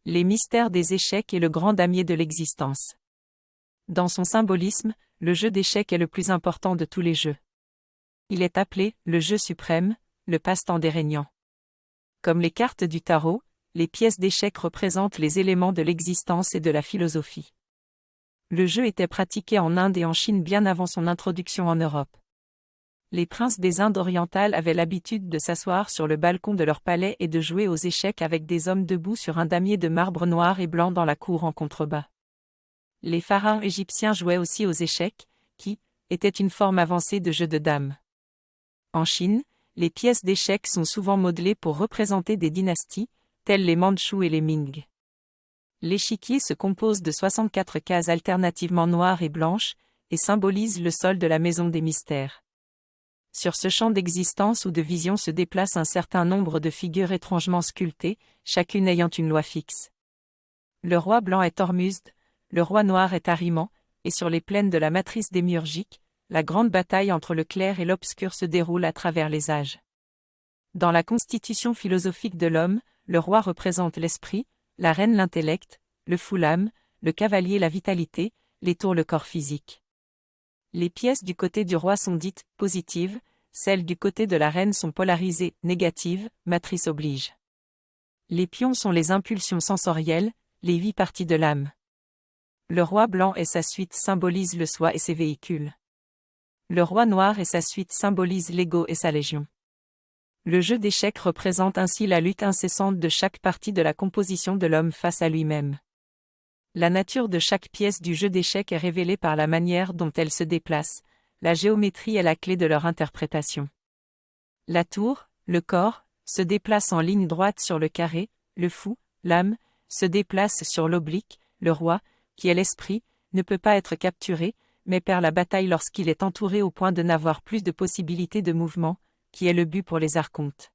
Les mystères des échecs et le grand damier de l'existence. Dans son symbolisme, le jeu d'échecs est le plus important de tous les jeux. Il est appelé le jeu suprême, le passe-temps des régnants. Comme les cartes du tarot, les pièces d'échecs représentent les éléments de l'existence et de la philosophie. Le jeu était pratiqué en Inde et en Chine bien avant son introduction en Europe. Les princes des Indes orientales avaient l'habitude de s'asseoir sur le balcon de leur palais et de jouer aux échecs avec des hommes debout sur un damier de marbre noir et blanc dans la cour en contrebas. Les pharaons égyptiens jouaient aussi aux échecs, qui étaient une forme avancée de jeu de dames. En Chine, les pièces d'échecs sont souvent modelées pour représenter des dynasties, telles les Mandchous et les Ming. L'échiquier se compose de 64 cases alternativement noires et blanches, et symbolise le sol de la maison des mystères. Sur ce champ d'existence ou de vision se déplacent un certain nombre de figures étrangement sculptées, chacune ayant une loi fixe. Le roi blanc est Ormuzd, le roi noir est Ahriman, et sur les plaines de la matrice démiurgique, la grande bataille entre le clair et l'obscur se déroule à travers les âges. Dans la constitution philosophique de l'homme, le roi représente l'esprit, la reine l'intellect, le fou l'âme, le cavalier la vitalité, les tours le corps physique. Les pièces du côté du roi sont dites positives, celles du côté de la reine sont polarisées négatives, matrice oblige. Les pions sont les impulsions sensorielles, les 8 parties de l'âme. Le roi blanc et sa suite symbolisent le soi et ses véhicules. Le roi noir et sa suite symbolisent l'ego et sa légion. Le jeu d'échecs représente ainsi la lutte incessante de chaque partie de la composition de l'homme face à lui-même. La nature de chaque pièce du jeu d'échecs est révélée par la manière dont elle se déplace, la géométrie est la clé de leur interprétation. La tour, le corps, se déplace en ligne droite sur le carré, le fou, l'âme, se déplace sur l'oblique, le roi, qui est l'esprit, ne peut pas être capturé, mais perd la bataille lorsqu'il est entouré au point de n'avoir plus de possibilité de mouvement, qui est le but pour les archontes.